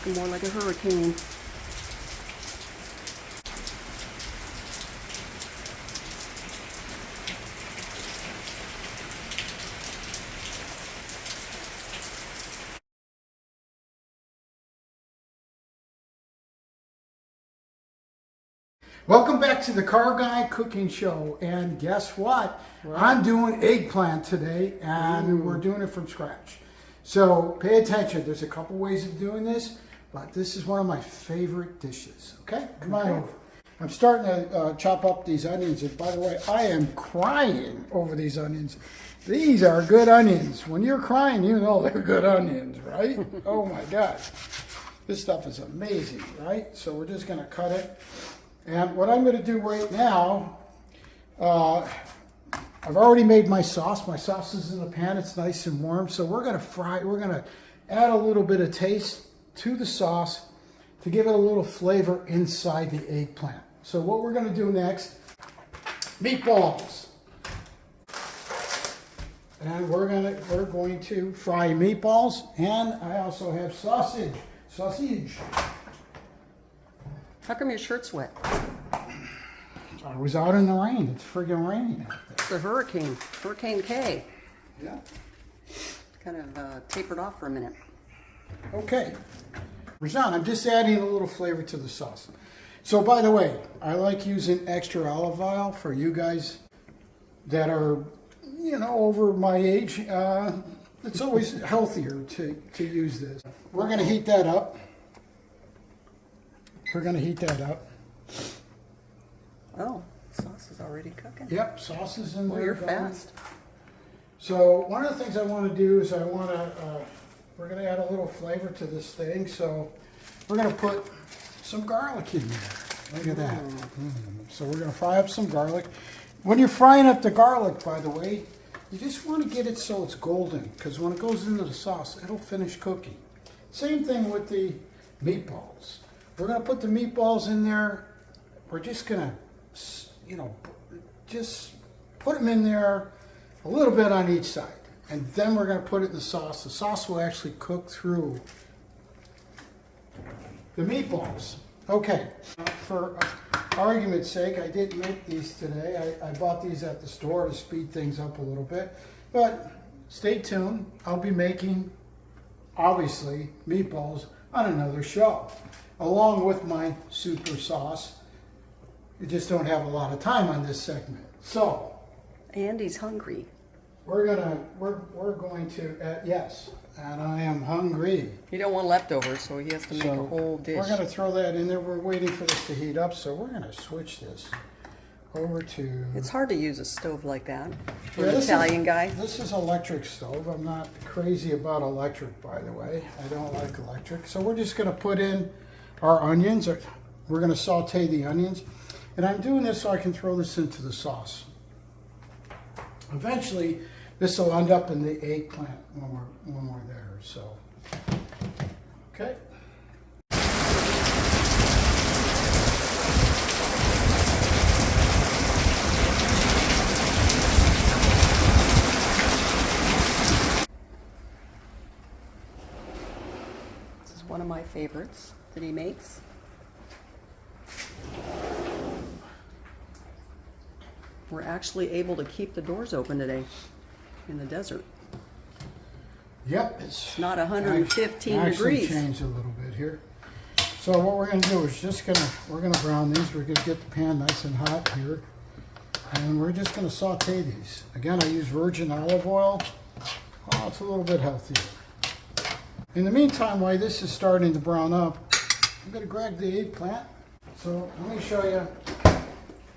Looking more like a hurricane. Welcome back to the Car Guy Cooking Show, and guess what? Right. I'm doing eggplant today, and we're doing it from scratch. So pay attention. There's a couple ways of doing this, but this is one of my favorite dishes. Okay, come on over. I'm starting to chop up these onions, and by the way, I am crying over these onions. These are good onions. When you're crying, you know they're good onions, right? Oh my gosh, this stuff is amazing, right? So we're just gonna cut it. And what I'm going to do right now, I've already made my sauce. My sauce is in the pan. It's nice and warm. So we're going to fry. We're going to add a little bit of taste to the sauce to give it a little flavor inside the eggplant. So what we're going to do next, meatballs. And we're going to fry meatballs. And I also have sausage. How come your shirt's wet? I was out in the rain. It's friggin' raining out there. It's a hurricane. Hurricane K. Yeah. Kind of tapered off for a minute. Okay. Rajan, I'm just adding a little flavor to the sauce. So by the way, I like using extra olive oil for you guys that are, over my age. It's always healthier to use this. We're going to heat that up. Oh, sauce is already cooking. Yep, sauce is in there. Well, you're going. fast. So one of the things I want to do is we're going to add a little flavor to this thing. So we're going to put some garlic in there. Look at that. So we're going to fry up some garlic. When you're frying up the garlic, by the way, you just want to get it so it's golden, because when it goes into the sauce, it'll finish cooking. Same thing with the meatballs. We're going to put the meatballs in there. We're just going to, just put them in there a little bit on each side. And then we're going to put it in the sauce. The sauce will actually cook through the meatballs. Okay, for argument's sake, I didn't make these today. I bought these at the store to speed things up a little bit. But stay tuned. I'll be making, obviously, meatballs on another show, along with my super sauce. You just don't have a lot of time on this segment. So Andy's hungry. we're going to yes, and I am hungry. You don't want leftovers, so he has to make a whole dish. We're going to throw that in there. We're waiting for this to heat up, so we're going to switch this over to. It's hard to use a stove like that for Yeah, an Italian guy. This is electric stove. I'm not crazy about electric, by the way. I don't like electric. So we're just going to put in our onions. We're going to saute the onions. And I'm doing this so I can throw this into the sauce. Eventually, this will end up in the eggplant when we're there. So, okay. This is one of my favorites that he makes. We're actually able to keep the doors open today in the desert. Yep, it's not 115 actually degrees. Changed a little bit here. So what we're going to do is we're going to brown these. We're going to get the pan nice and hot here, and we're just going to saute these. Again, I use virgin olive oil. Oh, it's a little bit healthier. In the meantime, while this is starting to brown up, I'm going to grab the eggplant. So let me show you a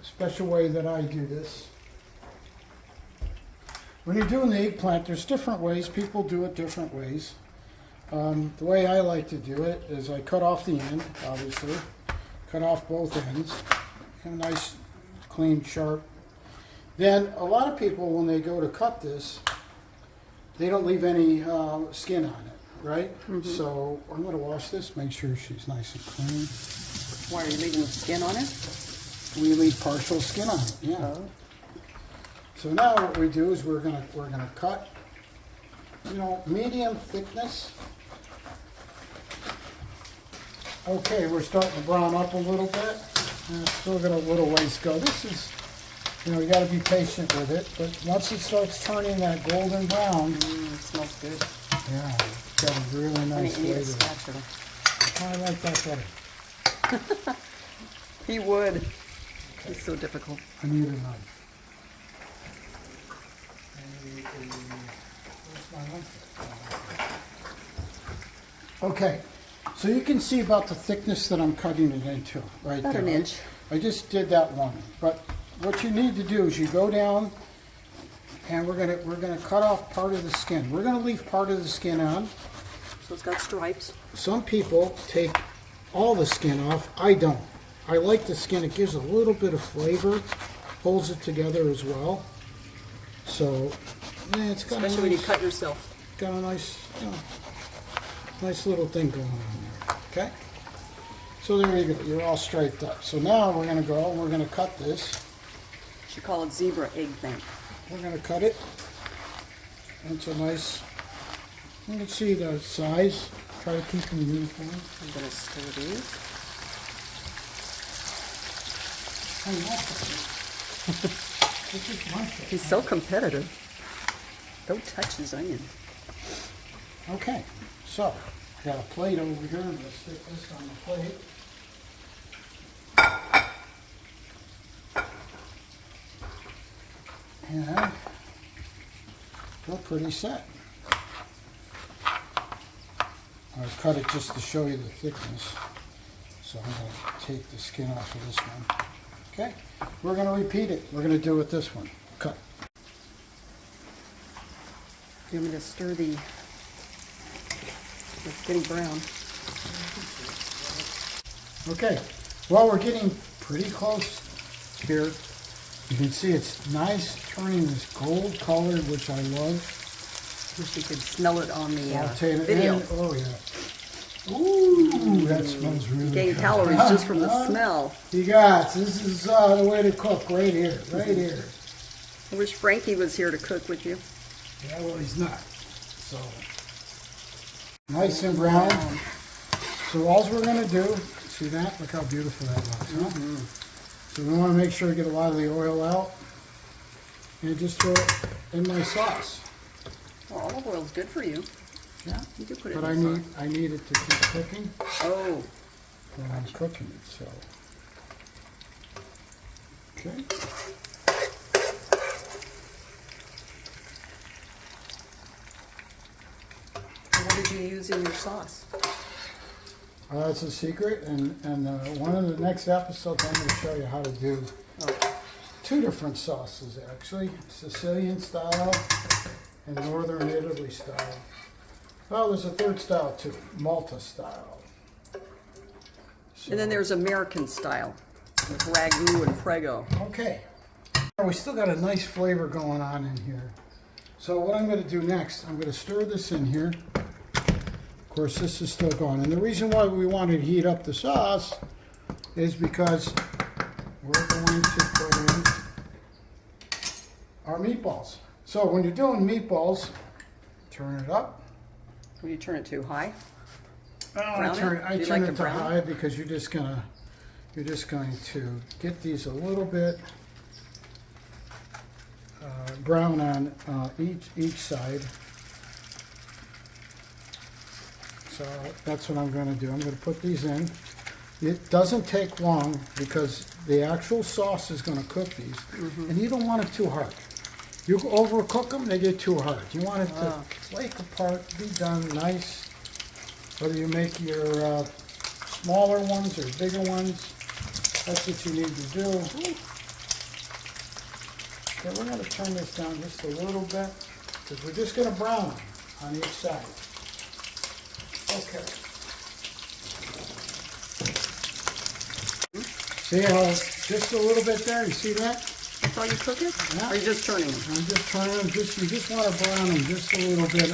special way that I do this. When you're doing the eggplant, there's different ways. People do it different ways. The way I like to do it is I cut off the end, obviously. Cut off both ends. Have a nice, clean, sharp. Then a lot of people, when they go to cut this, they don't leave any skin on it, right? So I'm going to wash this, make sure she's nice and clean. Why are you leaving the skin on it? We leave partial skin on it, yeah. Oh. So now what we do is we're gonna cut, medium thickness. Okay, we're starting to brown up a little bit. Still got a little ways to go. This is, you got to be patient with it. But once it starts turning that golden brown, It smells good. yeah, it's got a really nice I need a flavor. spatula. I like that better. He would. He's so difficult. I need a knife. Where's my knife? Okay, so you can see about the thickness that I'm cutting it into right About there. an inch. I just did that one, but what you need to do is you go down, and we're gonna cut off part of the skin. We're gonna leave part of the skin on. So it's got stripes. Some people take all the skin off. I don't. I like the skin. It gives a little bit of flavor, holds it together as well. So, yeah, it's got Especially when you cut yourself. got a nice, nice little thing going on there. Okay. So there you go. You're all straightened up. So now we're gonna go and we're gonna cut this. Should call it zebra eggplant. We're gonna cut it. It's a nice. You can see the size. Try to keep them uniform. I'm gonna stir these. I like it. This is my favorite. He's so competitive. Don't touch his onion. Okay, so got a plate over here. Let's stick this on the plate. And we're pretty set. I cut it just to show you the thickness. So I'm going to take the skin off of this one. Okay, we're going to repeat it. We're going to do it with this one. Cut. You want me to stir the... It's getting brown. Okay, well, we're getting pretty close here. You can see it's nice, turning this gold color, which I love. Wish you could smell it on the Saute it video. in. Oh, yeah. Ooh, that smells really Gain good. calories just from the smell. You got this is the way to cook right here, right here. I wish Frankie was here to cook with you. Yeah, well, he's not. So, nice and brown. So all we're going to do, see that? Look how beautiful that looks, huh? So we want to make sure we get a lot of the oil out. And just throw it in my sauce. Well, olive oil is good for you. Yeah. You could put it But in I need it to keep cooking Oh, when I'm cooking it, so. Okay. what did you use in your sauce? It's a secret, and one of the next episodes I'm going to show you how to do Oh, 2 different sauces, actually. Sicilian style and Northern Italy style. Well, there's a third style too, Malta style. So, and then there's American style with ragu and prego. okay. We still got a nice flavor going on in here. So what I'm going to do next, I'm going to stir this in here. Of course, this is still going. And the reason why we wanted to heat up the sauce is because we're going to put in our meatballs. So when you're doing meatballs, turn it up. Will you turn it too high? I Brown turn it? I Do you turn like it to to brown? high because you're just going to get these a little bit brown on each side. So that's what I'm going to do. I'm going to put these in. It doesn't take long because the actual sauce is going to cook these, and you don't want it too hard. You overcook them, they get too hard. You want it to flake apart, be done nice. Whether you make your smaller ones or bigger ones, that's what you need to do. Okay, we're going to turn this down just a little bit because we're just going to brown them on each side. Okay. See how just a little bit there? You see that? That's all you cook it? Yeah. Or are you just turning them? I'm just turning them. You just want to brown them just a little bit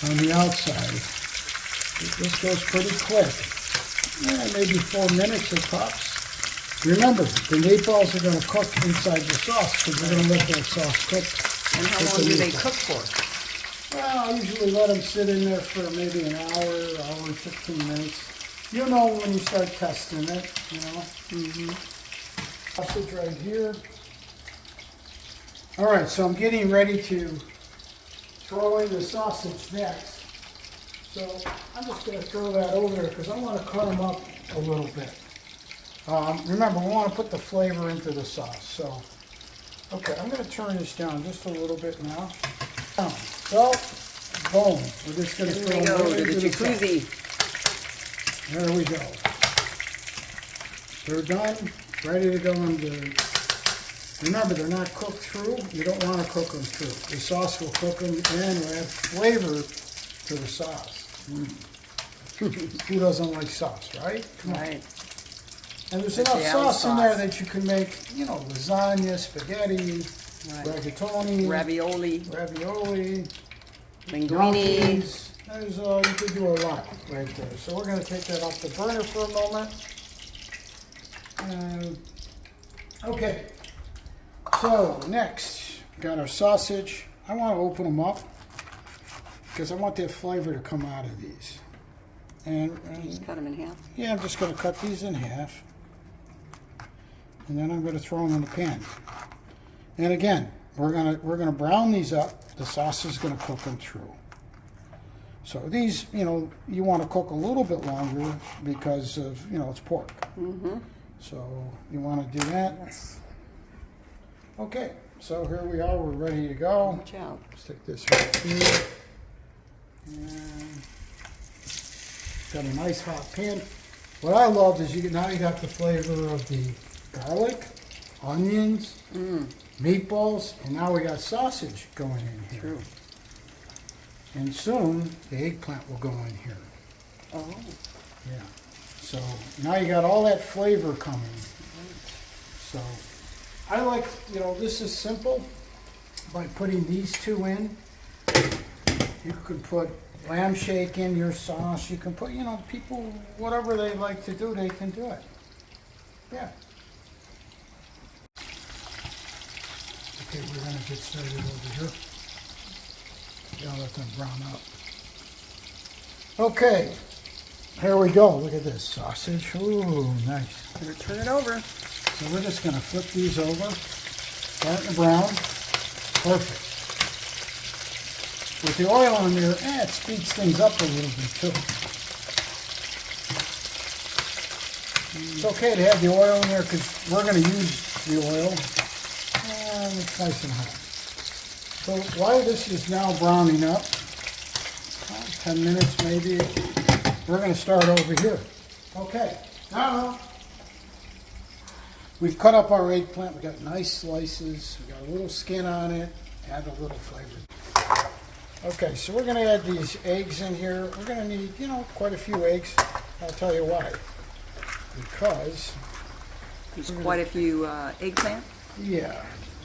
on the outside. This goes pretty quick. Yeah, maybe 4 minutes at tops. Remember, the meatballs are going to cook inside the sauce because we're going to let that sauce cook. And how with long the do they meatballs. cook for? Well, I usually let them sit in there for maybe an hour and 15 minutes. you'll know when you start testing it, you know. Sausage right here. All right, so I'm getting ready to throw in the sausage next. So I'm just going to throw that over there because I want to cut them up a little bit. Remember, we want to put the flavor into the sauce. So, okay, I'm going to turn this down just a little bit now. So, boom. We're just going to throw There we them go, right to the into the jacuzzi. sauce. There we go. They're done, ready to go into. Remember, they're not cooked through. You don't want to cook them through. The sauce will cook them and will add flavor to the sauce. Who doesn't like sauce, right? Come on. Right. And there's Especially enough sauce in sauce. there that you can make, you know, lasagna, spaghetti, rigatoni, Ravioli, ravioli, linguine. dumplings. There's, you could do a lot right there. So we're going to take that off the burner for a moment. Okay. So next, we got our sausage. I want to open them up because I want that flavor to come out of these. And Just cut them in half. yeah, I'm just going to cut these in half. And then I'm going to throw them in the pan. And again, we're gonna brown these up. The sauce is going to cook them through. So these, you know, you want to cook a little bit longer because of, you know, it's pork. So you want to do that. Yes. Okay, so here we are. We're ready to go. Watch out. Stick this right here. And got a nice hot pan. What I love is now you got the flavor of the garlic, onions, meatballs, and now we got sausage going in here. True. And soon the eggplant will go in here. Oh. Yeah. So now you got all that flavor coming. So I like, you know, this is simple. By putting these two in, you could put lamb shake in your sauce. You can put, you know, people, whatever they like to do, they can do it. Yeah. Okay, we're going to get started over here. Yeah, let them brown up. Okay, here we go. Look at this sausage. Ooh, nice. Better turn it over. So we're just going to flip these over. Start to brown. Perfect. With the oil in there, it speeds things up a little bit too. It's okay to have the oil in there because we're going to use the oil. And it's nice and hot. So while this is now browning up, 10 minutes maybe, we're going to start over here. Okay, now we've cut up our eggplant. We got nice slices. We got a little skin on it. Add a little flavor. Okay, so we're going to add these eggs in here. We're going to need, you know, quite a few eggs. I'll tell you why. Because There's quite a few eggplant. yeah,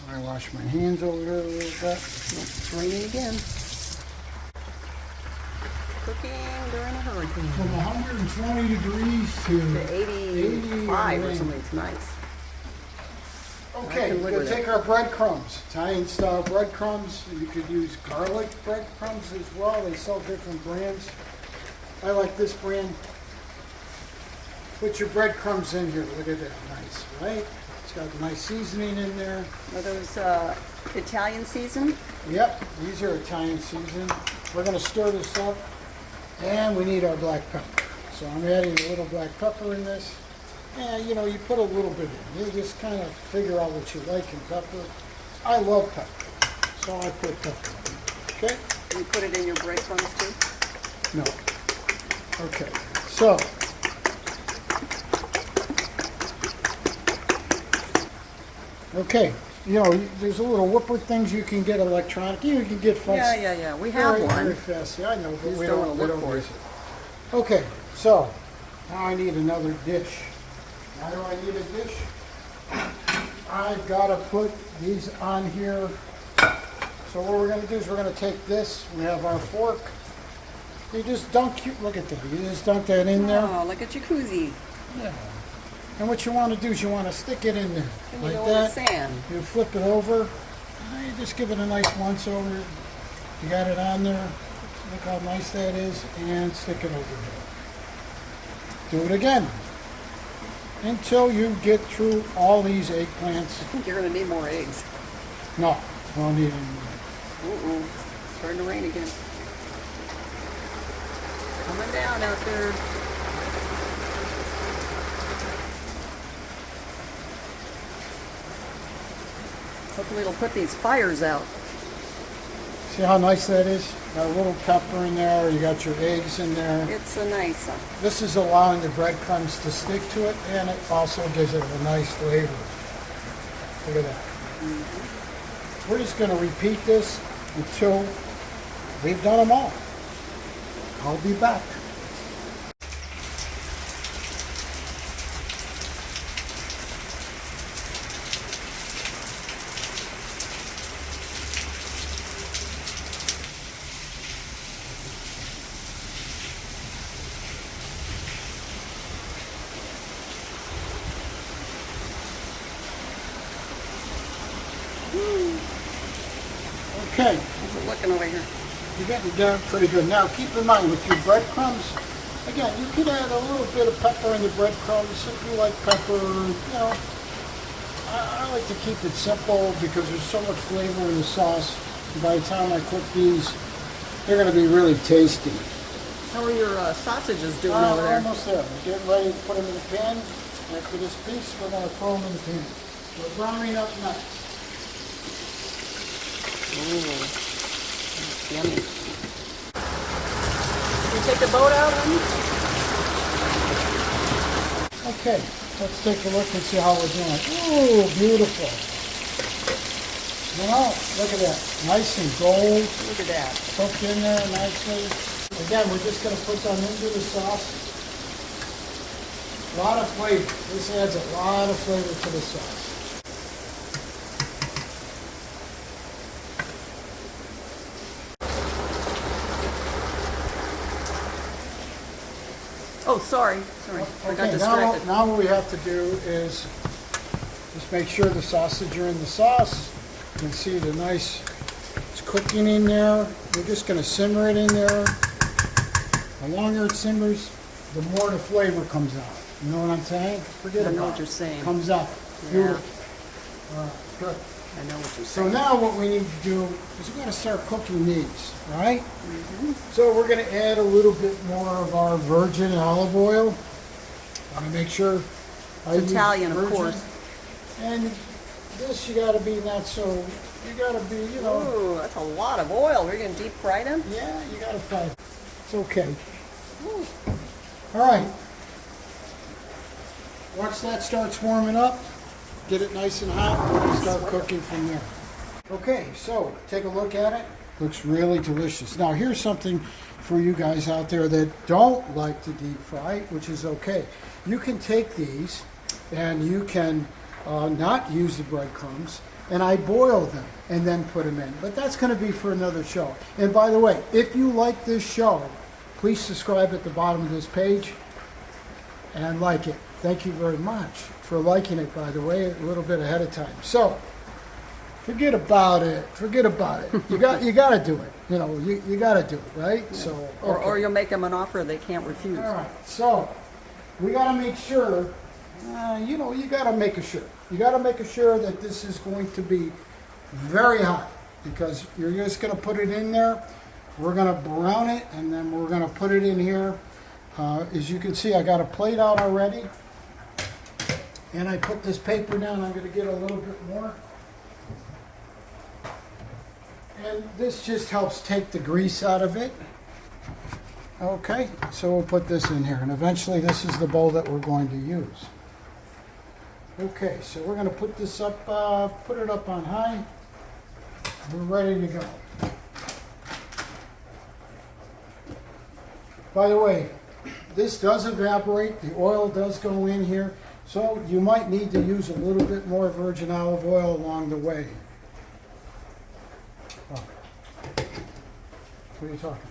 I wash my hands over there a little bit. It's raining again. Cooking during a hurricane. From 120 degrees To to 85 or 80. something. It's nice. I Okay, can we're live going with to take it. our breadcrumbs, Italian style breadcrumbs. You could use garlic breadcrumbs as well. They sell different brands. I like this brand. Put your breadcrumbs in here. Look at that. Nice, right? It's got nice seasoning in there. Are those Italian seasoned? Yep, these are Italian seasoned. We're going to stir this up. And we need our black pepper. So I'm adding a little black pepper in this. And you know, you put a little bit in. You just kind of figure out what you like in pepper. I love pepper, so I put pepper in. Okay? You put it in your breadcrumbs too? No. Okay. So. Okay. You know, there's a little whipper things you can get electronic. You can get fast. Yeah. We have Very one. fast. Yeah, I know, but Just we don't don't, wanna we look don't for use it. it. Okay, so now I need another dish. Why do I need a dish? I've got to put these on here. So what we're going to do is we're going to take this. We have our fork. You just dunk, look at that. You just dunk that in there. Oh, like a jacuzzi. Yeah. And what you want to do is you want to stick it in there And you like go in the that. sand. You flip it over. You just give it a nice once over. You got it on there. Look how nice that is. And stick it over here. do it again until you get through all these eggplants. I think you're gonna need more eggs. No, we don't need any more. It's starting to rain again. Coming down out there. Hopefully it'll put these fires out. See how nice that is? Got a little pepper in there, you got your eggs in there. It's a nice one. This is allowing the breadcrumbs to stick to it, and it also gives it a nice flavor. Look at that. Mm-hmm. We're just going to repeat this until we've done them all. I'll be back. Okay, How's it looking over here? you're getting done pretty good. Now keep in mind with your breadcrumbs, again, you could add a little bit of pepper in the breadcrumbs if you like pepper, you know. I like to keep it simple because there's so much flavor in the sauce. And by the time I cook these, they're going to be really tasty. How are your sausages doing over there? Almost there. We're getting ready to put them in the pan. After this piece, we're going to throw them in the pan. We're browning up nice. Ooh, that's yummy. Did you take the boat out, honey? Okay, let's take a look and see how we're doing. Ooh, beautiful. You know, look at that. Nice and gold. Look at that. Cooked in there nicely. Again, we're just going to put them into the sauce. A lot of flavor. This adds a lot of flavor to the sauce. Oh, sorry. I got distracted. Now what we have to do is just make sure the sausage are in the sauce. You can see the nice, it's cooking in there. We're just going to simmer it in there. The longer it simmers, the more the flavor comes out. You know what I'm saying? Forget I about it. know what you're saying. Comes out. Yeah. Beautiful. All right, good. I know what you're So saying. now what we need to do is we're going to start cooking these, right? So we're going to add a little bit more of our virgin olive oil. I want to make sure I use Italian, of virgin. course. And this you got to be not so, you got to be, you know. Ooh, that's a lot of oil. We're going to deep fry them? Yeah, you got to fry it. It's okay. Ooh. All right. Once that starts warming up, get it nice and hot, we'll start cooking from there. Okay, so take a look at it. Looks really delicious. Now here's something for you guys out there that don't like to deep fry, which is okay. You can take these and you can not use the breadcrumbs, and I boil them and then put them in. But that's going to be for another show. And by the way, if you like this show, please subscribe at the bottom of this page and like it. Thank you very much for liking it, by the way, a little bit ahead of time. So, forget about it. Forget about it. You got to do it. You know, you got to do it, right? Yeah. So, okay. Or you'll make them an offer they can't refuse. All right. So, we got to make sure. You know, you got to make sure. You got to make sure that this is going to be very hot because you're just going to put it in there. We're going to brown it, and then we're going to put it in here. As you can see, I got a plate out already. And I put this paper down. I'm going to get a little bit more. And this just helps take the grease out of it. Okay, so we'll put this in here. And eventually this is the bowl that we're going to use. Okay, so we're going to put this up, put it up on high. We're ready to go. By the way, this does evaporate. The oil does go in here. So you might need to use a little bit more virgin olive oil along the way. Oh. What are you talking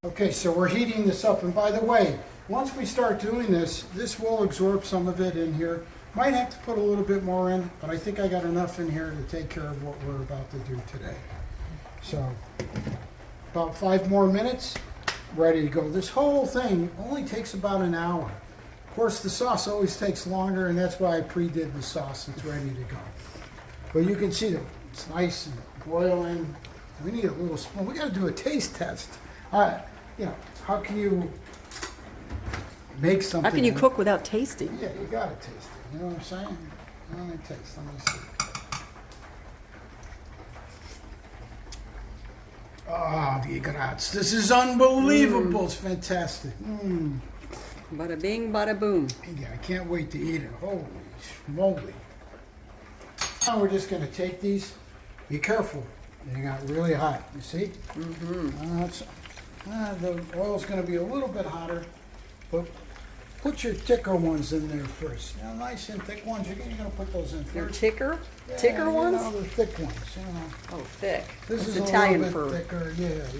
about? Okay, so we're heating this up. And by the way, once we start doing this, this will absorb some of it in here. Might have to put a little bit more in, but I think I got enough in here to take care of what we're about to do today. So, about 5 more minutes, ready to go. This whole thing only takes about an hour. Of course, the sauce always takes longer, and that's why I pre-did the sauce. It's ready to go. But you can see that it's nice and boiling. We need a little spoon. We got to do a taste test. You know, how can you make something? How can you cook without tasting? Yeah, you got to taste it. You know what I'm saying? Let me taste. Let me see. Oh, the grazie. This is unbelievable. It's fantastic. Bada bing, bada boom. Yeah, I can't wait to eat it. Holy moly. Now we're just going to take these. Be careful. They got really hot. You see? The oil's going to be a little bit hotter, but put your thicker ones in there first. You know, nice and thick ones. You're going to put those in Your first. thicker? Yeah, Thicker ones? You know, the thick ones. You know. Oh, thick. This It's is Italian a little bit for... thicker.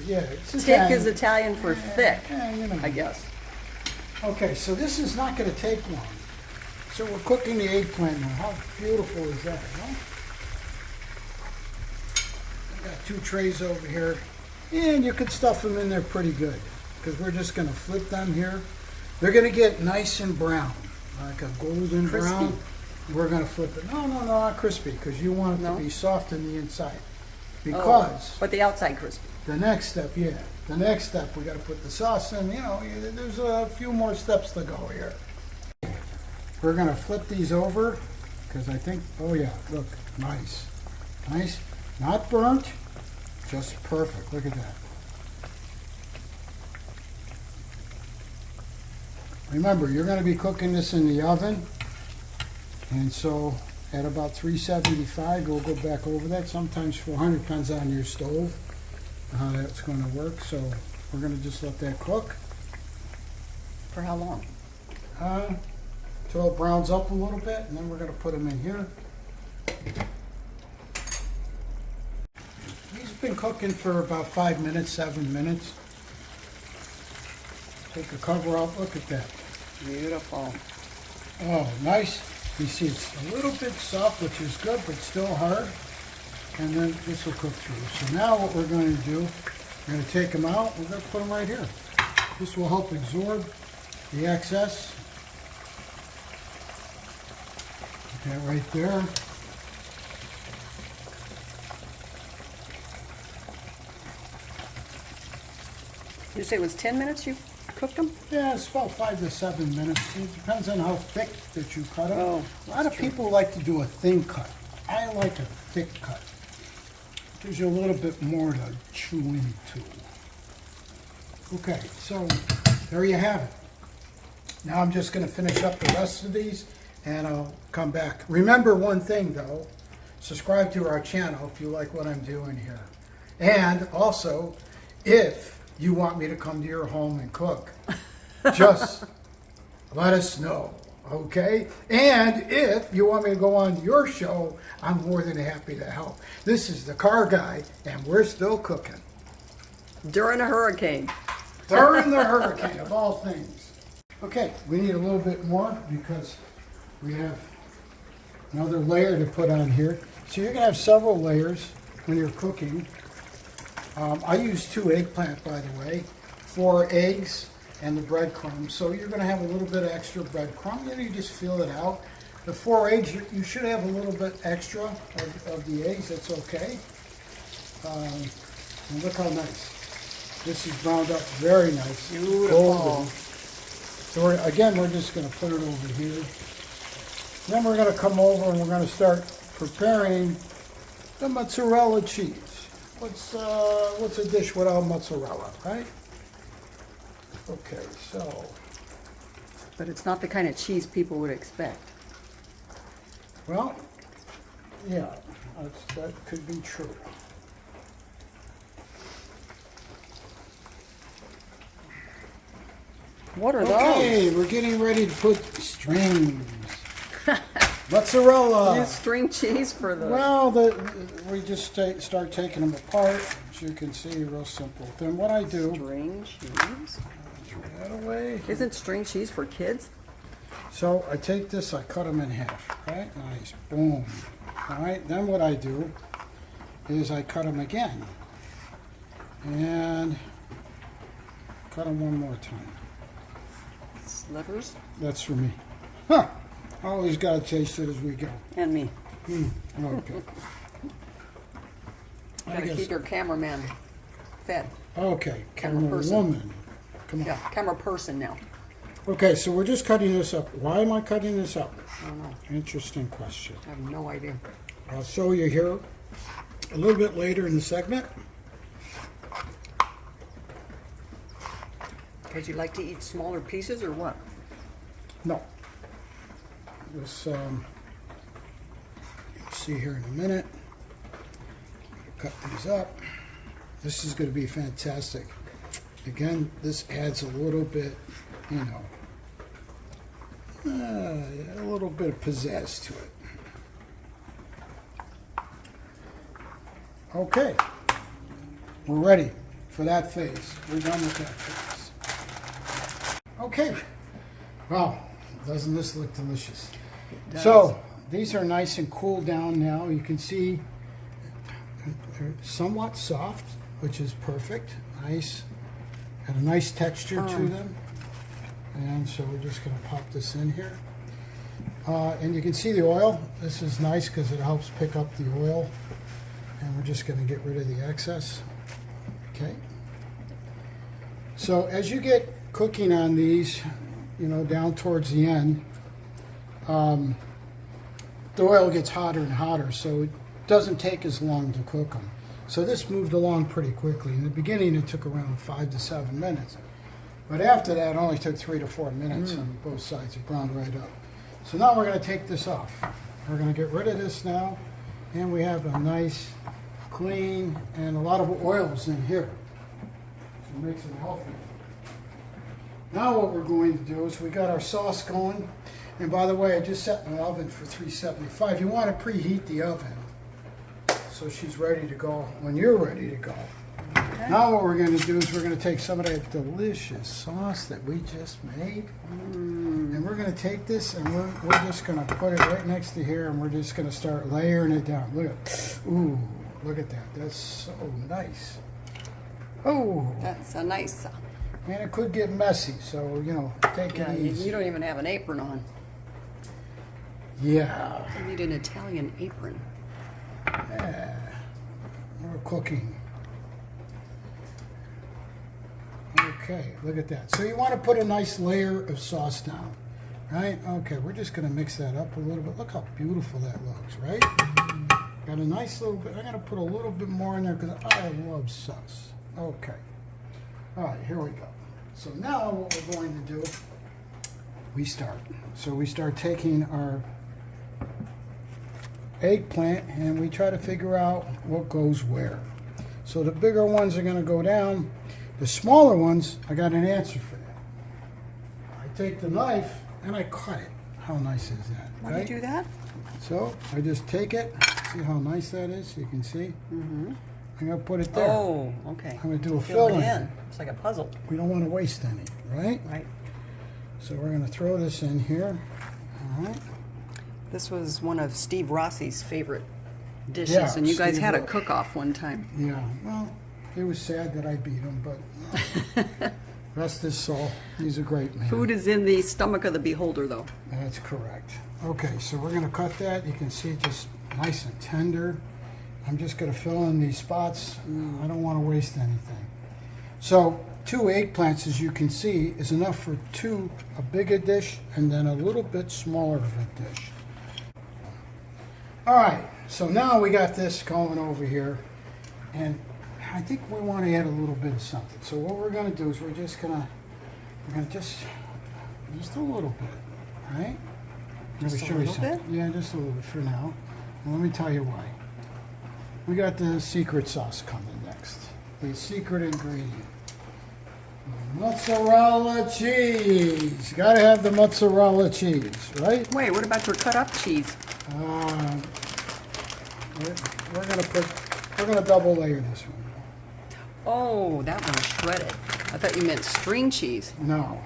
Yeah. It's Thick Italian. is Italian for thick, Yeah, you know. I guess. Okay, so this is not going to take long. So we're cooking the eggplant now. How beautiful is that, huh? I've got 2 trays over here. And you could stuff them in there pretty good. Because we're just going to flip them here. They're going to get nice and brown. Like a golden brown. We're going to flip it. No, not crispy. Because you want it to be soft in the inside. Because... But the outside crispy. The next step, the next step, we got to put the sauce in. You know, there's a few more steps to go here. We're going to flip these over because I think, oh yeah, look, nice. Not burnt, just perfect. Look at that. Remember, you're going to be cooking this in the oven, and so at about 375, we'll go back over that. Sometimes 400, depends on your stove, how that's going to work. So we're going to just let that cook. For how long? Till it browns up a little bit, and then we're going to put them in here. These have been cooking for about 5 minutes, 7 minutes. Take the cover off. Look at that. Beautiful. Oh, nice. You see it's a little bit soft, which is good, but still hard. And then this will cook through. So now what we're going to do, we're going to take them out. We're going to put them right here. This will help absorb the excess. Put that right there. You say it was 10 minutes you cooked them? Yeah, it's about 5 to 7 minutes. It depends on how thick that you cut them. Oh, a lot of people like to do a thin cut. I like a thick cut. Gives you a little bit more to chew into. Okay, so there you have it. Now I'm just going to finish up the rest of these and I'll come back. Remember one thing though, subscribe to our channel if you like what I'm doing here. And also, if you want me to come to your home and cook, just let us know, okay? And if you want me to go on your show, I'm more than happy to help. This is the Car Guy, and we're still cooking. During a hurricane. During the hurricane, of all things. Okay, we need a little bit more because we have another layer to put on here. So you're going to have several layers when you're cooking. I use 2 eggplant, by the way, 4 eggs, and the breadcrumbs. So you're going to have a little bit of extra breadcrumb. You just feel it out. The 4 eggs, you should have a little bit extra of the eggs. That's okay. And look how nice. This is browned up very nice. Beautiful. Golden. So we're just going to put it over here. Then we're going to come over and we're going to start preparing the mozzarella cheese. What's a dish without mozzarella, right? Okay, so. But it's not the kind of cheese people would expect. Well, yeah, that could be true. What are Okay, we're getting ready to put strings. Mozzarella. those? Use string cheese for the... Well, we just start taking them apart, as you can see, real simple. Then what I do, String cheese? throw that away. Isn't string cheese for kids? So I take this, I cut them in half, right? Nice, boom. All right, then what I do is I cut them again. And cut them one more time. Slivers. That's for me. Huh. Always got to taste it as we go. And me. Okay. Gotta keep your cameraman fed. Okay, Camera camera person. woman. Come on. Yeah, camera person now. Okay, so we're just cutting this up. Why am I cutting this up? I don't know. Interesting question. I have no idea. I'll show you here a little bit later in the segment. Because you like to eat smaller pieces or what? No. This, you'll see here in a minute. Cut these up. This is going to be fantastic. Again, this adds a little bit, you know, a little bit of pizzazz to it. Okay, we're ready for that phase. We're done with that phase. Okay, wow, doesn't this look delicious? It does. So, these are nice and cooled down now. You can see they're somewhat soft, which is perfect. Nice. Got a nice texture to them. And so we're just going to pop this in here. And you can see the oil. This is nice because it helps pick up the oil. And we're just going to get rid of the excess. Okay. So as you get cooking on these, you know, down towards the end, the oil gets hotter and hotter, so it doesn't take as long to cook them. So this moved along pretty quickly. In the beginning, it took around 5 to 7 minutes. But after that, it only took 3 to 4 minutes on both sides. It browned right up. So now we're going to take this off. We're going to get rid of this now. And we have a nice, clean, and a lot of oils in here. So it makes it healthy. Now what we're going to do is we got our sauce going. And by the way, I just set my oven for 375. You want to preheat the oven so she's ready to go when you're ready to go. Okay. Now what we're going to do is we're going to take some of that delicious sauce that we just made. And we're going to take this and we're just going to put it right next to here and we're just going to start layering it down. Look at, ooh, look at that. That's so nice. Oh. That's a nice. And it could get messy, so, you know, take Yeah, it easy. you don't even have an apron on. Yeah. You need an Italian apron. Yeah. We're cooking. Okay, look at that. So you want to put a nice layer of sauce down, right? Okay, we're just going to mix that up a little bit. Look how beautiful that looks, right? Got a nice little bit. I'm going to put a little bit more in there because I love sauce. Okay. All right, here we go. So now what we're going to do, we start. So we start taking our eggplant and we try to figure out what goes where. So the bigger ones are going to go down. The smaller ones, I got an answer for that. I take the knife and I cut it. How nice is that? Why do you do that? So I just take it. See how nice that is? You can see. I'm going to put it there. Oh, okay. I'm going to do a Fill fill it in. in. It's like a puzzle. We don't want to waste any, right? Right. So we're going to throw this in here. All right. This was one of Steve Rossi's favorite dishes, Yeah, and you guys Steve had a Rossi. cook-off one time. Yeah, well, it was sad that I beat him, but rest his soul. He's a great man. Food is in the stomach of the beholder, though. That's correct. Okay, so we're going to cut that. You can see just nice and tender. I'm just going to fill in these spots. I don't want to waste anything. So 2 eggplants, as you can see, is enough for a bigger dish and then a little bit smaller of a dish. All right, so now we got this going over here, and I think we want to add a little bit of something. So what we're going to do is we're going to just a little bit, right? Just a little bit? Yeah, just a little bit for now. And let me tell you why. We got the secret sauce coming next. The secret ingredient. Mozzarella cheese. Got to have the mozzarella cheese, right? Wait, what about your cut-up cheese? We're gonna double layer this one. Oh, that one's shredded. I thought you meant string cheese. No,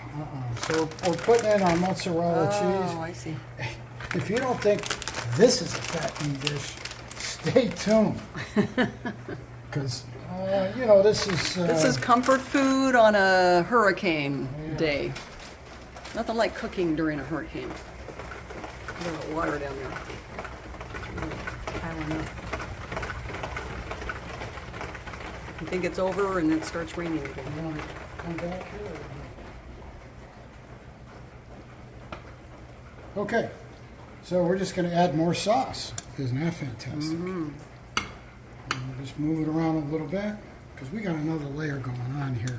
So we're putting in our mozzarella cheese. Oh, I see. If you don't think this is a fattening dish, stay tuned. Because, you know, this is... This is comfort food on a hurricane day. Nothing like cooking during a hurricane. A little water down there. Really piling up. You think it's over and then it starts raining again. You want to come back here? Okay, so we're just going to add more sauce. Isn't that fantastic? Mm-hmm. And we'll just move it around a little bit because we got another layer going on here.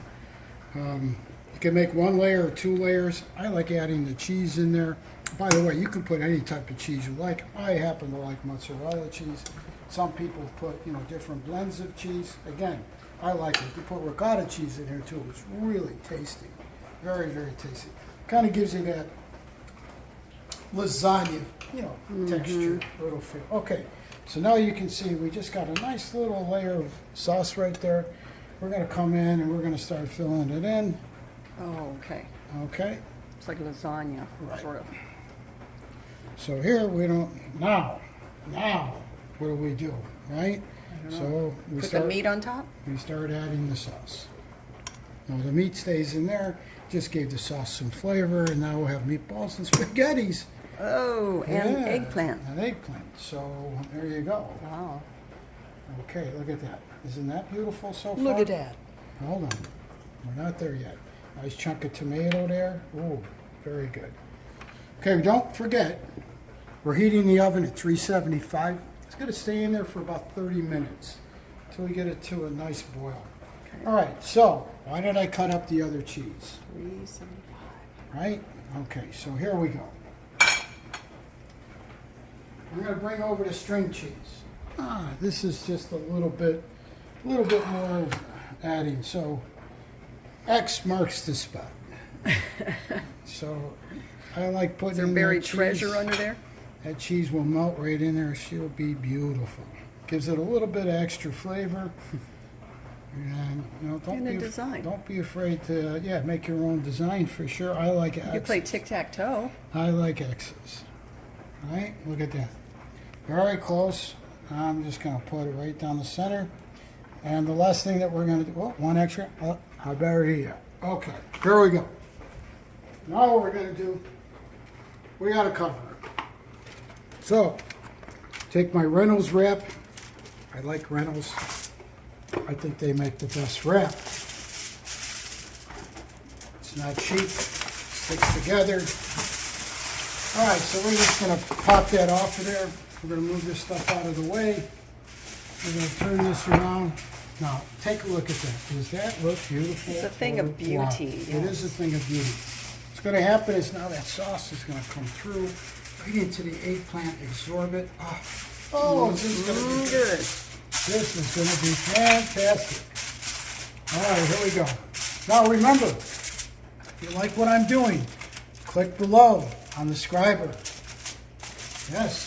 You can make one layer or 2 layers. I like adding the cheese in there. By the way, you can put any type of cheese you like. I happen to like mozzarella cheese. Some people put, different blends of cheese. Again, I like it. You put ricotta cheese in here too. It's really tasty. Very, very tasty. Kind of gives you that lasagna, texture, little feel. Okay, so now you can see we just got a nice little layer of sauce right there. We're going to come in and we're going to start filling it in. Oh, okay. Okay. It's like lasagna, Right. sort of. So here we don't, now, what do we do, right? So we Put the meat on top? We start adding the sauce. Now the meat stays in there, just gave the sauce some flavor, and now we'll have meatballs and spaghettis. Oh, and Yeah, eggplant. And eggplant, so there you go. Wow. Okay, look at that. Isn't that beautiful so far? Look at that. Hold on, we're not there yet. Nice chunk of tomato there. Ooh, very good. Okay, don't forget, we're heating the oven at 375. It's going to stay in there for about 30 minutes until we get it to a nice boil. Okay. All right, so why did I cut up the other cheese? 375. Right? Okay, so here we go. We're going to bring over the string cheese. This is just a little bit more adding. So X marks the spot. So I like putting Is there in buried that treasure cheese. under there? That cheese will melt right in there. She'll be beautiful. Gives it a little bit of extra flavor. And And a design. don't be afraid to make your own design for sure. I like X's. You play tic-tac-toe. I like X's. All right, look at that. Very close. I'm just going to put it right down the center. And the last thing that we're going to do, one extra. I bury it. Okay, here we go. Now what we're going to do, we got to cover it. So, take my Reynolds wrap. I like Reynolds. I think they make the best wrap. It's not cheap. Sticks together. All right, so we're just going to pop that off of there. We're going to move this stuff out of the way. We're going to turn this around. Now, take a look at that. Does that look beautiful? It's a thing of beauty, Wow. yes. It is a thing of beauty. What's going to happen is now that sauce is going to come through right into the eggplant, absorb it. This is going to be Good. This is going to be fantastic. All right, here we go. Now remember, if you like what I'm doing, click below on the scriber. Yes.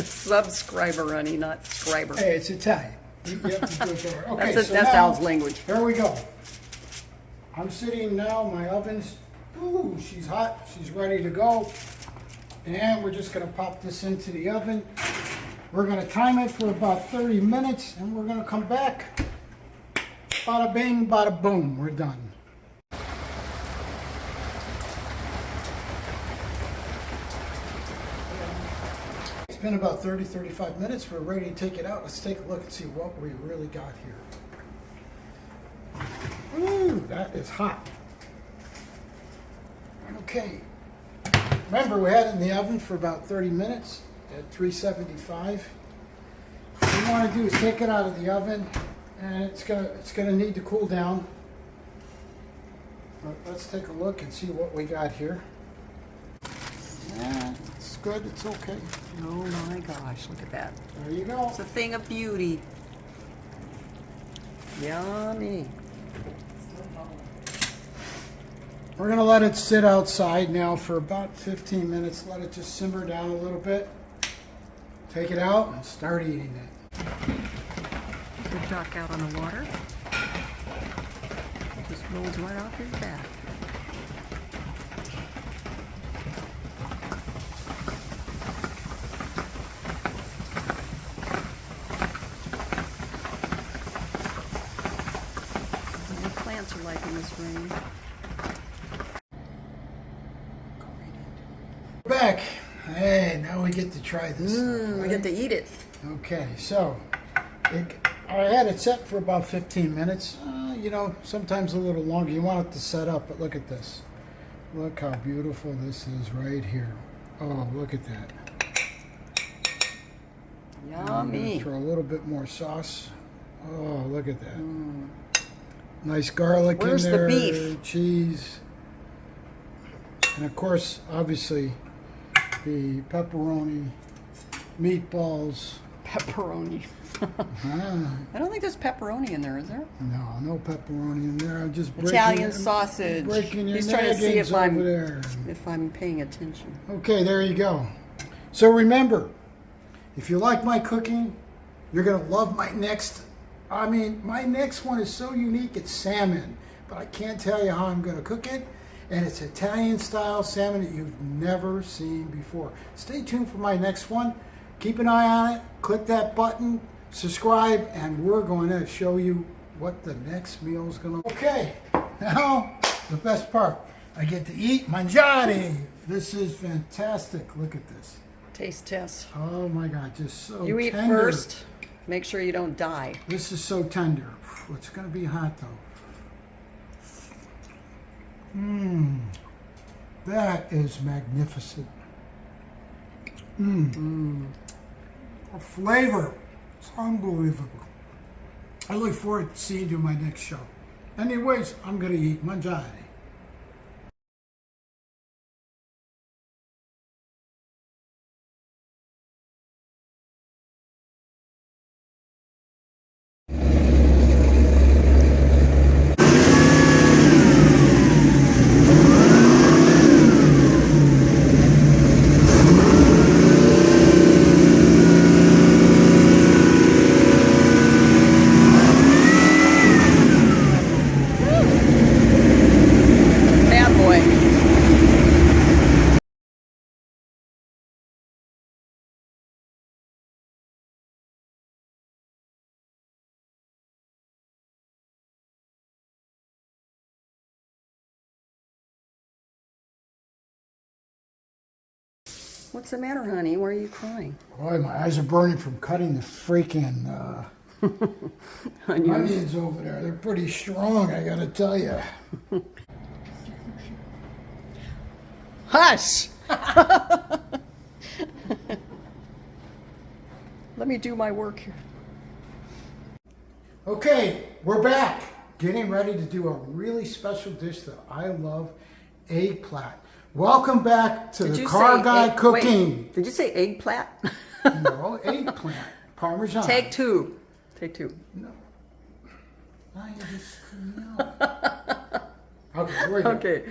Subscriber, honey, not scriber. Hey, it's Italian. You have to do it there. Okay, That's so that's now, Al's language. here we go. I'm sitting now, my oven's, she's hot, she's ready to go. And we're just going to pop this into the oven. We're going to time it for about 30 minutes, and we're going to come back. Bada bing, bada boom, we're done. It's been about 30, 35 minutes. We're ready to take it out. Let's take a look and see what we really got here. Ooh, that is hot. Okay. Remember, we had it in the oven for about 30 minutes at 375. What you want to do is take it out of the oven, and it's gonna need to cool down. But let's take a look and see what we got here. Yeah, it's good. It's okay. Oh my gosh, look at that. There you go. It's a thing of beauty. Yummy. We're going to let it sit outside now for about 15 minutes. Let it just simmer down a little bit. Take it out and start eating it. Good duck out on the water. Just rolls right off his back. What plants are liking this rain? Back. Hey, now we get to try this stuff, We right? get to eat it. Okay, so I had it set for about 15 minutes. You know, sometimes a little longer. You want it to set up, but look at this. Look how beautiful this is right here. Oh, look at that. I'm gonna Yummy. throw a little bit more sauce. Oh, look at that. Nice garlic Where's in the there. beef? Cheese. And of course, obviously, the pepperoni, meatballs. Pepperoni. Ah, I don't think there's pepperoni in there, is there? no pepperoni in there. I'm just breaking Italian sausage. Breaking your He's trying to see noggins over there. if I'm paying attention. Okay, there you go. So remember, if you like my cooking, you're gonna love my next. I mean, my next one is so unique. It's salmon, but I can't tell you how I'm gonna cook it. And it's Italian style salmon that you've never seen before. Stay tuned for my next one. Keep an eye on it. Click that button, subscribe, and we're going to show you what the next meal is going to. Okay, now the best part. I get to eat mangiare. This is fantastic. Look at this. Taste test. Oh my God, just so You eat tender. first. Make sure you don't die. This is so tender. It's going to be hot though. That is magnificent. The flavor, it's unbelievable. I look forward to seeing you in my next show. Anyways, I'm going to eat mangiare. Bad boy. What's the matter, honey? Why are you crying? Boy, my eyes are burning from cutting the freaking Onions. onions over there. They're pretty strong, I got to tell you. Hush! Let me do my work here. Okay, we're back. Getting ready to do a really special dish that I love, eggplant. Welcome back to the Car Guy Cooking. Wait, did you say eggplant? No, eggplant. Parmesan. Take two. Take two. No. No. Okay, here we go. Okay.